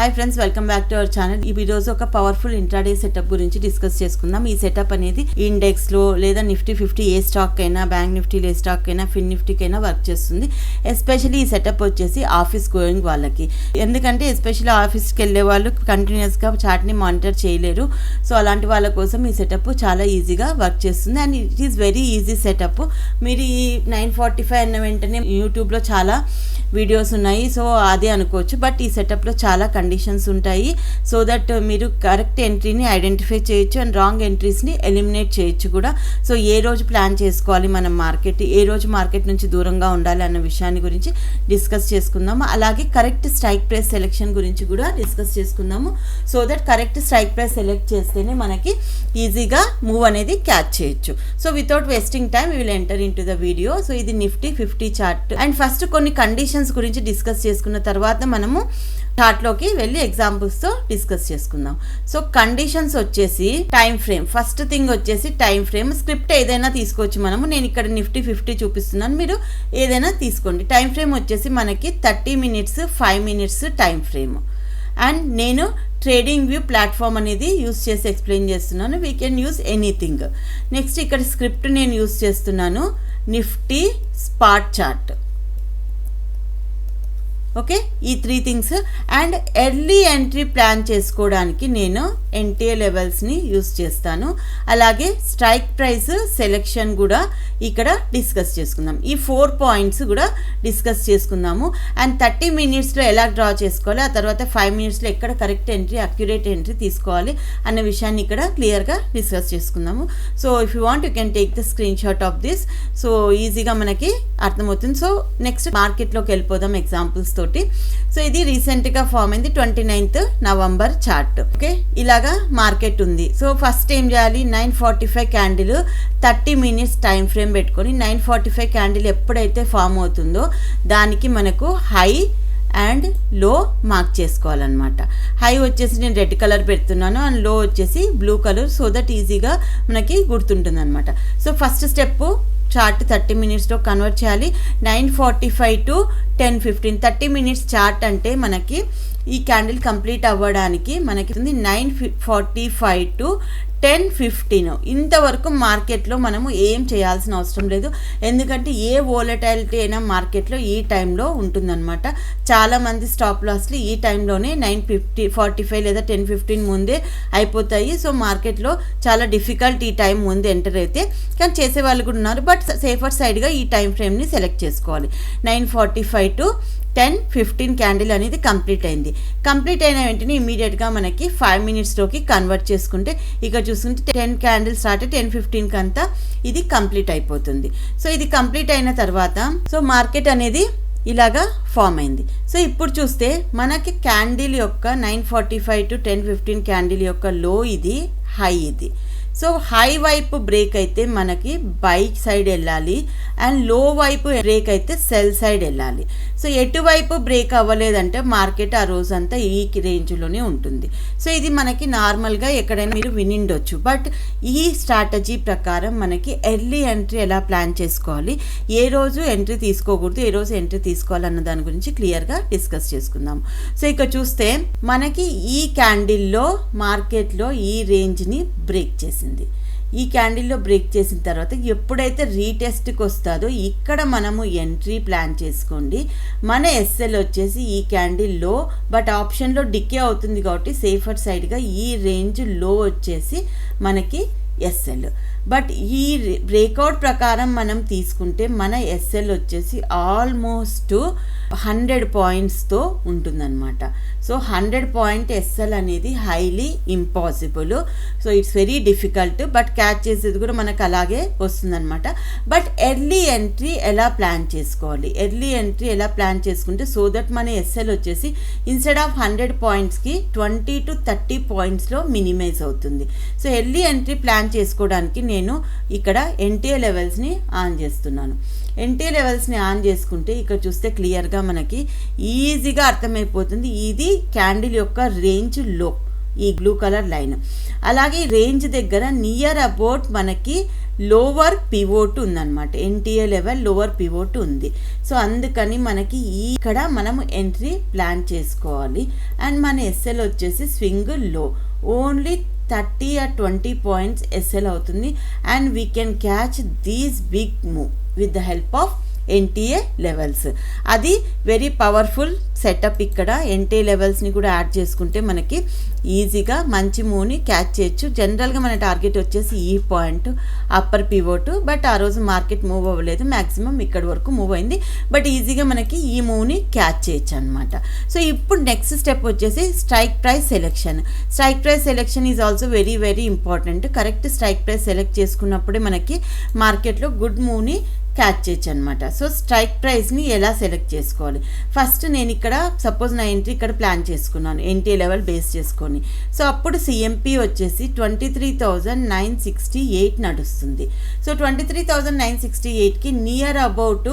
Hi friends, welcome back to our channel. ఈ రోజు ఒక పవర్ఫుల్ ఇంట్రాడే సెటప్ గురించి డిస్కస్ చేసుకుందాం. ఈ సెటప్ అనేది ఇండెక్స్ లో లేదా నిఫ్టీ 50 ఏ స్టాక్ అయినా, బ్యాంక్ నిఫ్టీలో ఏ స్టాక్ అయినా, ఫిన్ నిఫ్టీకైనా వర్క్ చేస్తుంది. ఎస్పెషల్లీ ఈ సెటప్ వచ్చేసి ఆఫీస్ గోయింగ్ వాళ్ళకి, ఎందుకంటే ఎస్పెషల్లీ ఆఫీస్కి వెళ్ళే వాళ్ళు కంటిన్యూస్ గా చార్ట్ ని మానిటర్ చేయలేరు. సో అలాంటి వాళ్ళ కోసం ఈ సెటప్ చాలా ఈజీగా వర్క్ చేస్తుంది and it is very easy setup. మీరు ఈ 9:45 అన్న వెంటనే యూట్యూబ్లో చాలా వీడియోస్ ఉన్నాయి, సో అదే అనుకోవచ్చు. బట్ ఈ సెటప్లో చాలా కండిషన్స్ ఉంటాయి, సో దట్ మీరు కరెక్ట్ ఎంట్రీని ఐడెంటిఫై చేయొచ్చు అండ్ రాంగ్ ఎంట్రీస్ని ఎలిమినేట్ చేయొచ్చు కూడా. సో ఏ రోజు ప్లాన్ చేసుకోవాలి మనం మార్కెట్, ఏ రోజు మార్కెట్ నుంచి దూరంగా ఉండాలి అన్న విషయాన్ని గురించి డిస్కస్ చేసుకుందాము. అలాగే కరెక్ట్ స్ట్రైక్ ప్రైస్ సెలెక్షన్ గురించి కూడా డిస్కస్ చేసుకుందాము. So that correct strike price select చేస్తేనే మనకి ఈజీగా మూవ్ అనేది క్యాచ్ చేయొచ్చు. So without wasting time we will enter into the video. So ఇది నిఫ్టీ 50 చార్ట్ అండ్ ఫస్ట్ కొన్ని కండిషన్స్ గురించి డిస్కస్ చేసుకున్న తర్వాత మనము చార్ట్లోకి వెళ్ళి ఎగ్జాంపుల్స్తో డిస్కస్ చేసుకుందాం. సో కండిషన్స్ వచ్చేసి టైం ఫ్రేమ్. ఫస్ట్ థింగ్ వచ్చేసి టైం ఫ్రేమ్. స్క్రిప్ట్ ఏదైనా తీసుకోవచ్చు మనము. నేను ఇక్కడ నిఫ్టీ 50 చూపిస్తున్నాను, మీరు ఏదైనా తీసుకోండి. టైం ఫ్రేమ్ వచ్చేసి మనకి 30 minutes 5 minutes time frame. And నేను ట్రేడింగ్ వ్యూ ప్లాట్ఫామ్ అనేది యూస్ చేసి ఎక్స్ప్లెయిన్ చేస్తున్నాను. We can use anything. Next ఇక్కడ స్క్రిప్ట్ నేను యూస్ చేస్తున్నాను నిఫ్టీ స్పాట్ చార్ట్. ఓకే, ఈ 3 things. And early entry plan చేసుకోవడానికి నేను ఎన్టీఏ లెవెల్స్ని యూస్ చేస్తాను. అలాగే స్ట్రైక్ ప్రైస్ సెలెక్షన్ కూడా ఇక్కడ డిస్కస్ చేసుకుందాం. ఈ 4 points కూడా డిస్కస్ చేసుకుందాము. అండ్ 30 minutesలో ఎలా డ్రా చేసుకోవాలి, ఆ తర్వాత 5 minutesలో ఎక్కడ కరెక్ట్ ఎంట్రీ, అక్యురేట్ ఎంట్రీ తీసుకోవాలి అన్న విషయాన్ని ఇక్కడ క్లియర్గా డిస్కస్ చేసుకుందాము. So if you want you can take the screen shot of this. So ఈజీగా మనకి అర్థమవుతుంది. సో నెక్స్ట్ మార్కెట్లోకి వెళ్ళిపోదాం ఎగ్జాంపుల్స్ తోటి. సో ఇది రీసెంట్గా ఫామ్ అయింది 29th November చార్ట్. ఓకే, ఇలాగా మార్కెట్ ఉంది. సో ఫస్ట్ ఏం చేయాలి, 9:45 క్యాండిల్ 30 minutes టైం ఫ్రేమ్ పెట్టుకొని 9:45 క్యాండిల్ ఎప్పుడైతే ఫామ్ అవుతుందో దానికి మనకు హై అండ్ లో మార్క్ చేసుకోవాలన్నమాట. హై వచ్చేసి నేను రెడ్ కలర్ పెడుతున్నాను అండ్ లో వచ్చేసి బ్లూ కలర్, సో దట్ ఈజీగా మనకి గుర్తుంటుంది అనమాట. సో ఫస్ట్ స్టెప్ చార్ట్ 30 minutesలో కన్వర్ట్ చేయాలి. 9:45 to 10:15 30 minutes చార్ట్ అంటే మనకి ఈ క్యాండిల్ కంప్లీట్ అవ్వడానికి మనకి 9:45 to 10:15 ఇంతవరకు మార్కెట్లో మనము ఏం చేయాల్సిన అవసరం లేదు, ఎందుకంటే ఏ వోలటైలిటీ అయినా మార్కెట్లో ఈ టైంలో ఉంటుందన్నమాట. చాలామంది స్టాప్ లాస్లు ఈ టైంలోనే 9:45 లేదా 10:15 ముందే అయిపోతాయి. సో మార్కెట్లో చాలా డిఫికల్ట్ ఈ టైం ముందు ఎంటర్ అయితే, కానీ చేసేవాళ్ళు కూడా ఉన్నారు. బట్ సేఫర్ సైడ్గా ఈ టైం ఫ్రేమ్ని సెలెక్ట్ చేసుకోవాలి. 9:45 to 10:15 క్యాండిల్ అనేది కంప్లీట్ అయింది. కంప్లీట్ అయిన వెంటనే ఇమీడియట్గా మనకి 5 minutesలోకి కన్వర్ట్ చేసుకుంటే ఇక చూసుకుంటే 10 క్యాండిల్ స్టార్ట్ 10:15 అంతా ఇది కంప్లీట్ అయిపోతుంది. సో ఇది కంప్లీట్ అయిన తర్వాత సో మార్కెట్ అనేది ఇలాగా ఫామ్ అయింది. సో ఇప్పుడు చూస్తే మనకి క్యాండిల్ యొక్క 9:45 to 10:15 క్యాండిల్ యొక్క లో ఇది, హై ఇది. సో హై వైపు బ్రేక్ అయితే మనకి బై సైడ్ వెళ్ళాలి అండ్ లో వైపు బ్రేక్ అయితే సెల్ సైడ్ వెళ్ళాలి. సో ఎటువైపు బ్రేక్ అవ్వలేదంటే మార్కెట్ ఆ రోజంతా ఈ రేంజ్లోనే ఉంటుంది. సో ఇది మనకి నార్మల్గా ఎక్కడైనా మీరు వినిండొచ్చు. బట్ ఈ స్ట్రాటజీ ప్రకారం మనకి ఎర్లీ ఎంట్రీ ఎలా ప్లాన్ చేసుకోవాలి, ఏ రోజు ఎంట్రీ తీసుకోకూడదు, ఏ రోజు ఎంట్రీ తీసుకోవాలన్న దాని గురించి క్లియర్గా డిస్కస్ చేసుకుందాం. సో ఇక్కడ చూస్తే మనకి ఈ క్యాండిల్లో మార్కెట్లో ఈ రేంజ్ని బ్రేక్ చేసింది. ఈ క్యాండిల్లో బ్రేక్ చేసిన తర్వాత ఎప్పుడైతే రీటెస్ట్కి వస్తుందో ఇక్కడ మనము ఎంట్రీ ప్లాన్ చేసుకోండి. మన ఎస్ఎల్ వచ్చేసి ఈ క్యాండిల్లో, బట్ ఆప్షన్లో డికే అవుతుంది కాబట్టి సేఫర్ సైడ్గా ఈ రేంజ్ లో వచ్చేసి మనకి ఎస్ఎల్. బట్ ఈ బ్రేక్అవుట్ ప్రకారం మనం తీసుకుంటే మన ఎస్ఎల్ వచ్చేసి ఆల్మోస్ట్ 100 pointsతో ఉంటుందన్నమాట. సో 100 point ఎస్ఎల్ అనేది highly impossible. So it's very difficult, but catch చేసేది కూడా మనకు అలాగే వస్తుందన్నమాట. బట్ ఎర్లీ ఎంట్రీ ఎలా ప్లాన్ చేసుకోవాలి, ఎర్లీ ఎంట్రీ ఎలా ప్లాన్ చేసుకుంటే సో దట్ మన ఎస్ఎల్ వచ్చేసి ఇన్స్టెడ్ ఆఫ్ 100 pointsకి 20 to 30 pointsలో మినిమైజ్ అవుతుంది. సో ఎర్లీ ఎంట్రీ ప్లాన్ చేసుకోవడానికి నేను ఇక్కడ ఎన్టీఏ లెవెల్స్ని ఆన్ చేస్తున్నాను. ఎన్టీఏ లెవెల్స్ని ఆన్ చేసుకుంటే ఇక్కడ చూస్తే క్లియర్గా మనకి ఈజీగా అర్థమైపోతుంది. ఇది క్యాండిల్ యొక్క రేంజ్ లో, ఈ బ్లూ కలర్ లైన్. అలాగే రేంజ్ దగ్గర నియర్ అబౌట్ మనకి లోవర్ పివోట్ ఉందన్నమాట. ఎన్టీఏ లెవెల్ లోవర్ పివోట్ ఉంది. సో అందుకని మనకి ఇక్కడ మనం ఎంట్రీ ప్లాన్ చేసుకోవాలి. అండ్ మన ఎస్ఎల్ వచ్చేసి స్వింగ్ లో ఓన్లీ 30 or 20 points SL అవుతుంది. And we can catch these big move with the help of NTA levels. అది వెరీ పవర్ఫుల్ సెటప్. ఇక్కడ ఎన్టీఏ లెవెల్స్ని కూడా యాడ్ చేసుకుంటే మనకి ఈజీగా మంచి మూవ్ని క్యాచ్ చేయొచ్చు. జనరల్గా మన టార్గెట్ వచ్చేసి ఈ పాయింట్ అప్పర్ పివోట్, బట్ ఆ రోజు మార్కెట్ మూవ్ అవ్వలేదు, మ్యాక్సిమం ఇక్కడ వరకు మూవ్ అయింది. బట్ ఈజీగా మనకి ఈ మూవ్ని క్యాచ్ చేయొచ్చు అనమాట. సో ఇప్పుడు నెక్స్ట్ స్టెప్ వచ్చేసి strike price selection. Strike price selection is also very very important. Correct strike price select చేసుకున్నప్పుడే మనకి మార్కెట్లో గుడ్ మూవ్ని క్యాచ్ చేయొచ్చు అనమాట. సో స్ట్రైక్ ప్రైస్ని ఎలా సెలెక్ట్ చేసుకోవాలి? ఫస్ట్ నేను ఇక్కడ సపోజ్ నా ఎంట్రీ ఇక్కడ ప్లాన్ చేసుకున్నాను ఎన్టీఏ లెవెల్ బేస్ చేసుకొని. సో అప్పుడు సిఎంపి వచ్చేసి 23,968 నడుస్తుంది. సో 23,968కి నియర్ అబౌట్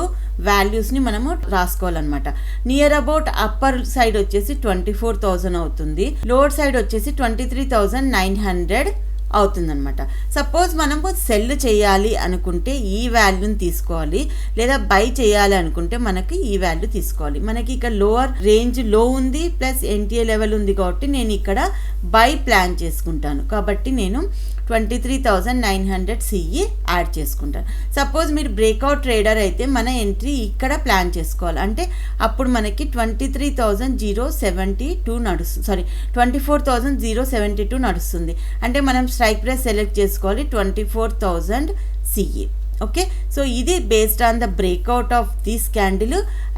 వాల్యూస్ని మనము రాసుకోవాలన్నమాట. నియర్ అబౌట్ అప్పర్ సైడ్ వచ్చేసి 24,000 అవుతుంది, లోవర్ సైడ్ వచ్చేసి 23,900 అవుతుందన్నమాట. సపోజ్ మనము సెల్ చేయాలి అనుకుంటే ఈ వాల్యూని తీసుకోవాలి, లేదా బై చేయాలి అనుకుంటే మనకి ఈ వాల్యూ తీసుకోవాలి. మనకి ఇక్కడ లోవర్ రేంజ్ లో ఉంది ప్లస్ ఎన్టీఏ లెవెల్ ఉంది కాబట్టి నేను ఇక్కడ బై ప్లాన్ చేసుకుంటాను. కాబట్టి నేను 23,900 సిఈ యాడ్ చేసుకుంటాను. సపోజ్ మీరు బ్రేక్అవుట్ ట్రేడర్ అయితే మన ఎంట్రీ ఇక్కడ ప్లాన్ చేసుకోవాలి. అంటే అప్పుడు మనకి 23,072 నడుస్తుంది, 24,072 నడుస్తుంది. అంటే మనం స్ట్రైక్ ప్రైస్ సెలెక్ట్ చేసుకోవాలి 24,000 సిఈ. ఓకే, సో ఇది based on the breakout of this candle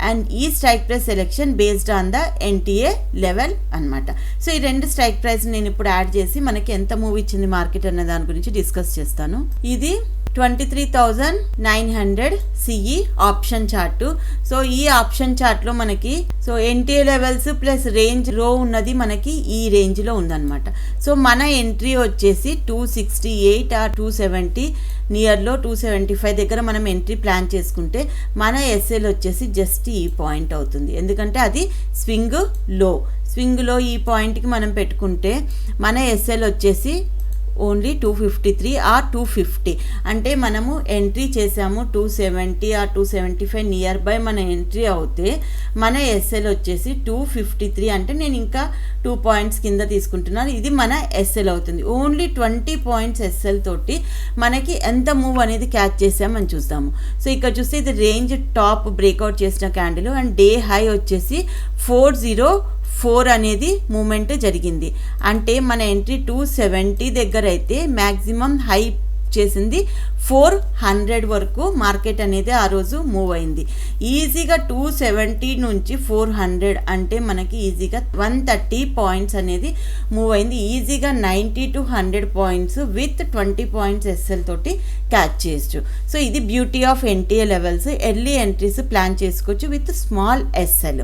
and ఈ strike price selection based on the NTA level అనమాట. సో ఈ రెండు స్ట్రైక్ ప్రైస్ నేను ఇప్పుడు యాడ్ చేసి మనకి ఎంత మూవ్ ఇచ్చింది మార్కెట్ అన్న దాని గురించి డిస్కస్ చేస్తాను. ఇది 23,900 సిఈ ఆప్షన్ చార్టు. సో ఈ ఆప్షన్ చార్ట్లో మనకి so NTA levels plus range రో ఉన్నది మనకి ఈ రేంజ్లో ఉందన్నమాట. సో మన ఎంట్రీ వచ్చేసి 268 or 270 నియర్లో 275 దగ్గర మనం ఎంట్రీ ప్లాన్ చేసుకుంటే మన ఎస్ఎల్ వచ్చేసి జస్ట్ ఈ పాయింట్ అవుతుంది. ఎందుకంటే అది స్వింగ్లో ఈ పాయింట్కి మనం పెట్టుకుంటే మన ఎస్ఎల్ వచ్చేసి ఓన్లీ 253 or 250. అంటే మనము ఎంట్రీ చేసాము 270 or 275 నియర్ బై మన ఎంట్రీ అవుతే మన ఎస్ఎల్ వచ్చేసి 253. అంటే నేను ఇంకా 2 పాయింట్స్ కింద తీసుకుంటున్నాను. ఇది మన ఎస్ఎల్ అవుతుంది. ఓన్లీ 20 పాయింట్స్ ఎస్ఎల్ తోటి మనకి ఎంత మూవ్ అనేది క్యాచ్ చేసామని చూస్తాము. సో ఇక్కడ చూస్తే ఇది రేంజ్ టాప్ బ్రేక్అవుట్ చేసిన క్యాండిల్ అండ్ డే హై వచ్చేసి 404 అనేది మూమెంట్ జరిగింది. అంటే మన ఎంట్రీ 270 దగ్గర అయితే మ్యాక్సిమం హై చేసింది 400 వరకు మార్కెట్ అనేది ఆ రోజు మూవ్ అయింది. ఈజీగా 270 నుంచి 400 అంటే మనకి ఈజీగా 130 పాయింట్స్ అనేది మూవ్ అయింది. ఈజీగా 90 to 100 points with 20 points SL తోటి క్యాచ్ చేయొచ్చు. సో ఇది beauty of NTA levels. Early entries plan చేసుకోవచ్చు విత్ స్మాల్ ఎస్ఎల్.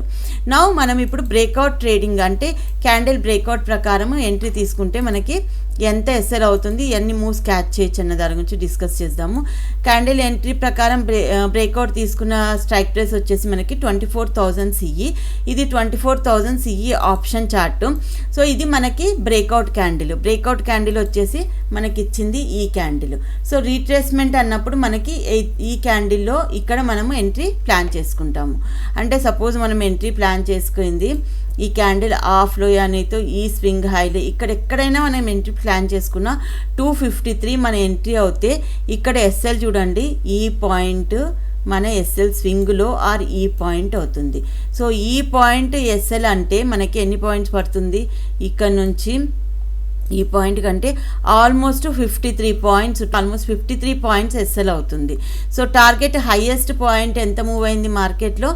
నౌ మనం ఇప్పుడు బ్రేక్అవుట్ ట్రేడింగ్ అంటే క్యాండిల్ బ్రేక్అవుట్ ప్రకారం ఎంట్రీ తీసుకుంటే మనకి ఎంత ఎస్ఎల్ అవుతుంది, ఎన్ని మూవ్స్ క్యాచ్ చేయొచ్చు అన్న దాని గురించి డిస్కస్ చేద్దాము. క్యాండిల్ ఎంట్రీ ప్రకారం బ్రేక్అవుట్ తీసుకున్న స్ట్రైక్ ప్రైస్ వచ్చేసి మనకి 24,000 సిఈ. ఇది 24,000 సిఈ ఆప్షన్ చార్టు. సో ఇది మనకి బ్రేక్అవుట్ క్యాండిల్ వచ్చేసి మనకి ఇచ్చింది ఈ క్యాండిల్. సో రీట్రేస్మెంట్ అన్నప్పుడు మనకి ఈ క్యాండిల్లో ఇక్కడ మనము ఎంట్రీ ప్లాన్ చేసుకుంటాము. అంటే సపోజ్ మనం ఎంట్రీ ప్లాన్ చేసుకుంది ఈ క్యాండిల్ ఆఫ్లో అనేతో ఈ స్వింగ్ హైలో ఎక్కడైనా మనం ఎంట్రీ ప్లాన్ చేసుకున్న 253 మన ఎంట్రీ అవుతే ఇక్కడ ఎస్ఎల్ చూడండి ఈ పాయింట్ మన ఎస్ఎల్ స్వింగ్లో ఆర్ ఈ పాయింట్ అవుతుంది. సో ఈ పాయింట్ ఎస్ఎల్ అంటే మనకి ఎన్ని పాయింట్స్ పడుతుంది, ఇక్కడ నుంచి ఈ పాయింట్ కంటే ఆల్మోస్ట్ 53 పాయింట్స్ ఎస్ఎల్ అవుతుంది. సో టార్గెట్ హైయెస్ట్ పాయింట్ ఎంత మూవ్ అయింది మార్కెట్లో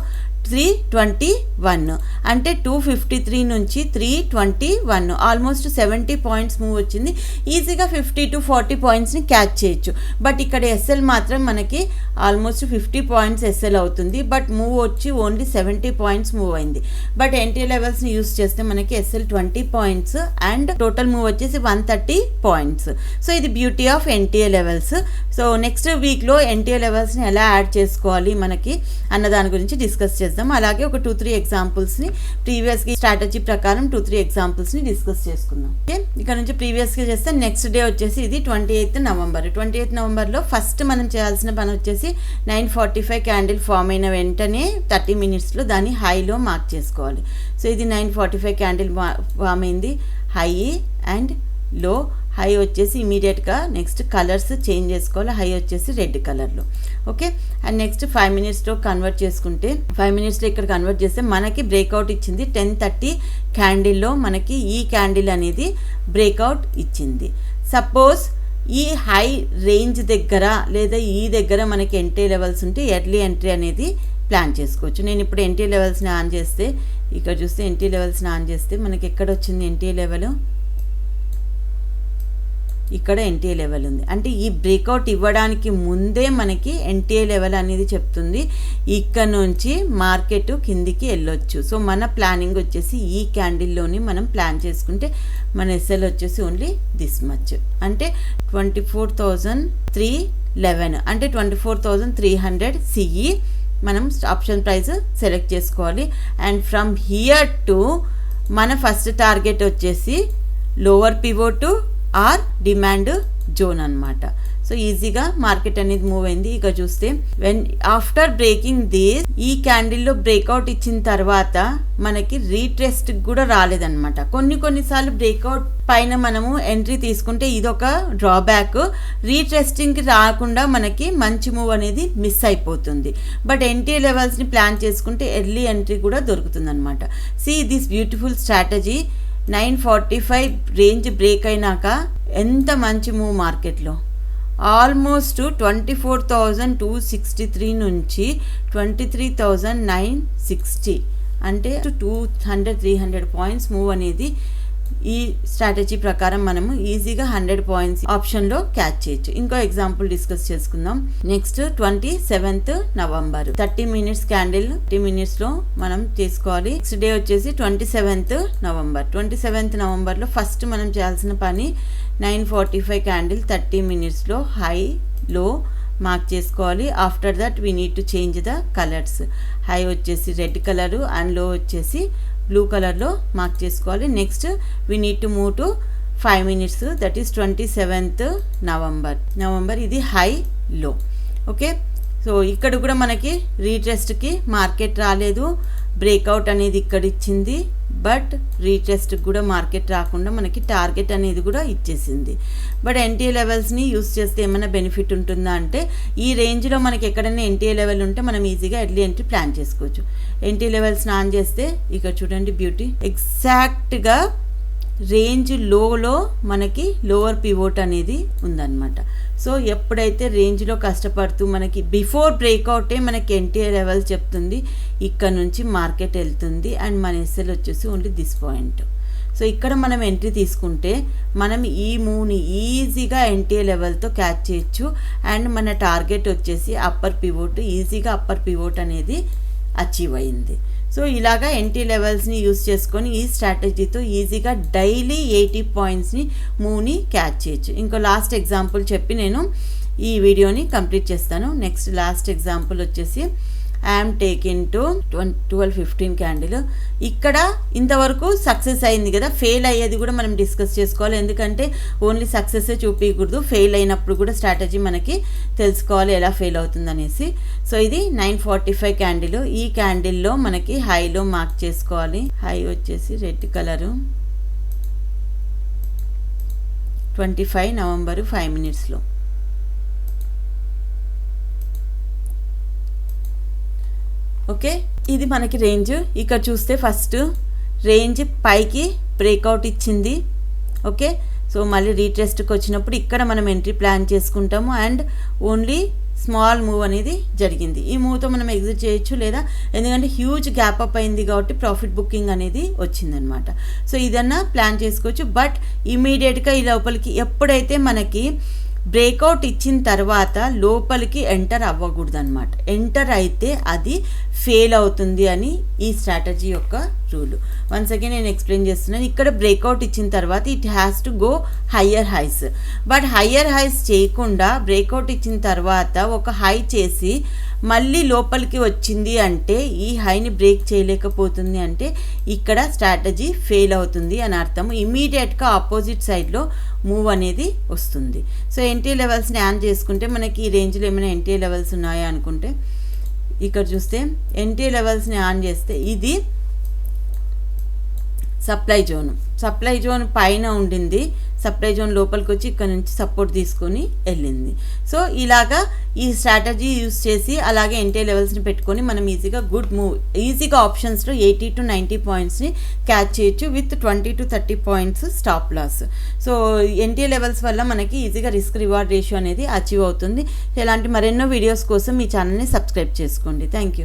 321. అంటే 253 నుంచి 321 ఆల్మోస్ట్ 70 పాయింట్స్ మూవ్ వచ్చింది. ఈజీగా 50 to 40 పాయింట్స్ని క్యాచ్ చేయొచ్చు. బట్ ఇక్కడ ఎస్ఎల్ మాత్రం మనకి ఆల్మోస్ట్ 50 పాయింట్స్ ఎస్ఎల్ అవుతుంది. బట్ మూవ్ వచ్చి ఓన్లీ 70 పాయింట్స్ మూవ్ అయింది. బట్ ఎన్టీ లెవెల్స్ని యూస్ చేస్తే మనకి SL 20 points and total move వచ్చేసి 130 పాయింట్స్. సో ఇది beauty of NTA levels. So next వీక్లో ఎన్టీఏ లెవెల్స్ని ఎలా యాడ్ చేసుకోవాలి మనకి అన్న దాని గురించి డిస్కస్ చేద్దాం. చేద్దాం. అలాగే ఒక 2-3 ఎగ్జాంపుల్స్ని ప్రీవియస్గా స్ట్రాటజీ ప్రకారం 2-3 ఎగ్జాంపుల్స్ని డిస్కస్ చేసుకుందాం. ఓకే, ఇక్కడ నుంచి ప్రీవియస్గా చేస్తే నెక్స్ట్ డే వచ్చేసి ఇది 28th నవంబర్. 28th నవంబర్లో ఫస్ట్ మనం చేయాల్సిన పని వచ్చేసి 9:45 క్యాండిల్ ఫామ్ అయిన వెంటనే 30 minutesలో దాన్ని హైలో మార్క్ చేసుకోవాలి. సో ఇది 9:45 క్యాండిల్ ఫామ్ అయింది, హై అండ్ లో. హై వచ్చేసి ఇమీడియట్గా నెక్స్ట్ కలర్స్ చేంజ్ చేసుకోవాలి. హై వచ్చేసి రెడ్ కలర్లో. ఓకే, అండ్ నెక్స్ట్ 5 minutesలో కన్వర్ట్ చేసుకుంటే 5 minutesలో ఇక్కడ కన్వర్ట్ చేస్తే మనకి బ్రేక్అవుట్ ఇచ్చింది 10:30 క్యాండిల్లో. మనకి ఈ క్యాండిల్ అనేది బ్రేక్అవుట్ ఇచ్చింది. సపోజ్ ఈ హై రేంజ్ దగ్గర లేదా ఈ దగ్గర మనకి ఎంట్రీ లెవెల్స్ ఉంటే ఎర్లీ ఎంట్రీ అనేది ప్లాన్ చేసుకోవచ్చు. నేను ఇప్పుడు ఎంట్రీ లెవెల్స్ని ఆన్ చేస్తే ఇక్కడ చూస్తే ఎంట్రీ లెవెల్స్ని ఆన్ చేస్తే మనకి ఎక్కడ వచ్చింది ఎంట్రీ లెవెల్, ఇక్కడ ఎన్టీఏ లెవెల్ ఉంది. అంటే ఈ బ్రేక్అవుట్ ఇవ్వడానికి ముందే మనకి ఎన్టీఏ లెవెల్ అనేది చెప్తుంది ఇక్కడ నుంచి మార్కెట్ కిందికి వెళ్ళొచ్చు. సో మన ప్లానింగ్ వచ్చేసి ఈ క్యాండిల్లోని మనం ప్లాన్ చేసుకుంటే మన ఎస్ఎల్ వచ్చేసి ఓన్లీ దిస్ మచ్, అంటే 24,311 అంటే 24,300 సిఈ మనం ఆప్షన్ ప్రైస్ సెలెక్ట్ చేసుకోవాలి. అండ్ ఫ్రమ్ హియర్ టు మన ఫస్ట్ టార్గెట్ వచ్చేసి lower pivot or demand zone అన్నమాట. సో ఈజీగా మార్కెట్ అనేది మూవ్ అయింది. ఇక చూస్తే వెన్ ఆఫ్టర్ బ్రేకింగ్ దిస్ ఈ క్యాండిల్లో బ్రేక్అవుట్ ఇచ్చిన తర్వాత మనకి రీట్రెస్ట్ కూడా రాలేదన్నమాట. కొన్నిసార్లు బ్రేక్అవుట్ పైన మనము ఎంట్రీ తీసుకుంటే ఇదొక డ్రాబ్యాక్. రీట్రెస్టింగ్కి రాకుండా మనకి మంచి మూవ్ అనేది మిస్ అయిపోతుంది. బట్ ఎంట్రీ లెవెల్స్ని ప్లాన్ చేసుకుంటే ఎర్లీ ఎంట్రీ కూడా దొరుకుతుంది అనమాట. See this beautiful strategy. 9:45 range break అయినాక ఎంత మంచి మూవ్ మార్కెట్లో. ఆల్మోస్ట్ 24,263 నుంచి 23,960 అంటే 200-300 పాయింట్స్ మూవ్ అనేది ఈ స్ట్రాటజీ ప్రకారం మనము ఈజీగా 100 పాయింట్స్ ఆప్షన్లో క్యాచ్ చేయొచ్చు. ఇంకో ఎగ్జాంపుల్ డిస్కస్ చేసుకుందాం. Next 27th November 30 minutes candle 30 minutesలో మనం చేసుకోవాలి. నెక్స్ట్ డే వచ్చేసి 27th నవంబర్. 27th నవంబర్లో ఫస్ట్ మనం చేయాల్సిన పని 9:45 క్యాండిల్ 30 minutesలో హై లో మార్క్ చేసుకోవాలి. After that we need to change the colours. High వచ్చేసి రెడ్ కలరు అండ్ లో వచ్చేసి బ్లూ కలర్లో మార్క్ చేసుకోవాలి. Next we need to move to 5 minutes, that is 27th November. ఇది హై లో. ఓకే, సో ఇక్కడ కూడా మనకి రీట్రెస్ట్కి మార్కెట్ రాలేదు. బ్రేక్అవుట్ అనేది ఇక్కడ ఇచ్చింది, బట్ రీట్రెస్ట్కి కూడా మార్కెట్ రాకుండా మనకి టార్గెట్ అనేది కూడా ఇచ్చేసింది. బట్ ఎన్టీఏ లెవెల్స్ని యూస్ చేస్తే ఏమైనా బెనిఫిట్ ఉంటుందా అంటే ఈ రేంజ్లో మనకి ఎక్కడైనా ఎన్టీఏ లెవెల్ ఉంటే మనం ఈజీగా ఎర్లీ ఎంట్రీ ప్లాన్ చేసుకోవచ్చు. ఎన్టీఏ లెవెల్స్ని ఆన్ చేస్తే ఇక్కడ చూడండి బ్యూటీ, ఎగ్జాక్ట్గా రేంజ్ లోలో మనకి లోవర్ పివోట్ అనేది ఉందన్నమాట. సో ఎప్పుడైతే రేంజ్లో కష్టపడుతూ మనకి బిఫోర్ బ్రేక్అవుటే మనకి ఎన్టీఏ లెవెల్ చెప్తుంది ఇక్కడ నుంచి మార్కెట్ వెళ్తుంది అండ్ మన ఎస్ఎల్ వచ్చేసి ఓన్లీ దిస్ పాయింట్. సో ఇక్కడ మనం ఎంట్రీ తీసుకుంటే మనం ఈ మూవ్ని ఈజీగా ఎన్టీఏ లెవెల్తో క్యాచ్ చేయొచ్చు. అండ్ మన టార్గెట్ వచ్చేసి అప్పర్ పివోట్, ఈజీగా అప్పర్ పివోట్ అనేది అచీవ్ అయింది. సో ఇలాగా ఎన్టీ లెవెల్స్ని యూస్ చేసుకొని ఈ స్ట్రాటజీతో ఈజీగా డైలీ 80 పాయింట్స్ని మూవ్ని క్యాచ్ చేయొచ్చు. ఇంకో లాస్ట్ ఎగ్జాంపుల్ చెప్పి నేను ఈ వీడియోని కంప్లీట్ చేస్తాను. నెక్స్ట్ లాస్ట్ ఎగ్జాంపుల్ వచ్చేసి ఐఎమ్ టేకింగ్ టు 12:15 క్యాండిల్. ఇక్కడ ఇంతవరకు సక్సెస్ అయింది కదా, ఫెయిల్ అయ్యేది కూడా మనం డిస్కస్ చేసుకోవాలి. ఎందుకంటే ఓన్లీ సక్సెస్సే చూపించకూడదు, ఫెయిల్ అయినప్పుడు కూడా స్ట్రాటజీ మనకి తెలుసుకోవాలి ఎలా ఫెయిల్ అవుతుంది అనేసి. సో ఇది 9:45 క్యాండిల్. ఈ క్యాండిల్లో మనకి హైలో మార్క్ చేసుకోవాలి. హై వచ్చేసి రెడ్ కలరు 25 నవంబర్ 5 minutesలో. ఓకే, ఇది మనకి రేంజ్. ఇక్కడ చూస్తే ఫస్ట్ రేంజ్ పైకి బ్రేక్అవుట్ ఇచ్చింది. ఓకే, సో మళ్ళీ రీట్రెస్ట్కి వచ్చినప్పుడు ఇక్కడ మనం ఎంట్రీ ప్లాన్ చేసుకుంటాము అండ్ ఓన్లీ స్మాల్ మూవ్ అనేది జరిగింది. ఈ మూవ్తో మనం ఎగ్జిట్ చేయొచ్చు లేదా, ఎందుకంటే హ్యూజ్ గ్యాప్ అప్ అయింది కాబట్టి ప్రాఫిట్ బుకింగ్ అనేది వచ్చిందనమాట. సో ఇదన్నా ప్లాన్ చేసుకోవచ్చు. బట్ ఇమీడియట్గా ఈ లోపలికి ఎప్పుడైతే మనకి బ్రేక్అవుట్ ఇచ్చిన తర్వాత లోపలికి ఎంటర్ అవ్వకూడదు అనమాట. ఎంటర్ అయితే అది ఫెయిల్ అవుతుంది అని ఈ స్ట్రాటజీ యొక్క రూల్. వన్స్ అగైన్ నేను ఎక్స్ప్లెయిన్ చేస్తున్నాను. ఇక్కడ బ్రేక్అవుట్ ఇచ్చిన తర్వాత it has to go higher highs. But higher highs చేయకుండా బ్రేక్అవుట్ ఇచ్చిన తర్వాత ఒక హై చేసి మళ్ళీ లోపలికి వచ్చింది అంటే ఈ హైని బ్రేక్ చేయలేకపోతుంది అంటే ఇక్కడ స్ట్రాటజీ ఫెయిల్ అవుతుంది అని అర్థం. ఇమీడియట్గా ఆపోజిట్ సైడ్లో మూవ్ అనేది వస్తుంది. సో ఎన్టీ లెవెల్స్ని యాన్ చేసుకుంటే మనకి ఈ రేంజ్లో ఏమైనా ఎన్టీ లెవెల్స్ ఉన్నాయా అనుకుంటే ఇక్కడ చూస్తే ఎన్టీ లెవెల్స్ని ఆన్ చేస్తే ఇది సప్లై జోన్ పైన ఉండింది. సప్లై జోన్ లోపలికి వచ్చి ఇక్కడ నుంచి సపోర్ట్ తీసుకొని వెళ్ళింది. సో ఇలాగా ఈ స్ట్రాటజీ యూస్ చేసి అలాగే ఎన్టీ లెవెల్స్ని పెట్టుకొని మనం ఈజీగా ఆప్షన్స్లో 80 to 90 పాయింట్స్ని క్యాచ్ చేయొచ్చు with 20 to 30 points stop loss. So NT levels వల్ల మనకి ఈజీగా రిస్క్ రివార్డ్ రేషియో అనేది అచీవ్ అవుతుంది. ఇలాంటి మరెన్నో వీడియోస్ కోసం మీ ఛానల్ని సబ్స్క్రైబ్ చేసుకోండి. Thank you.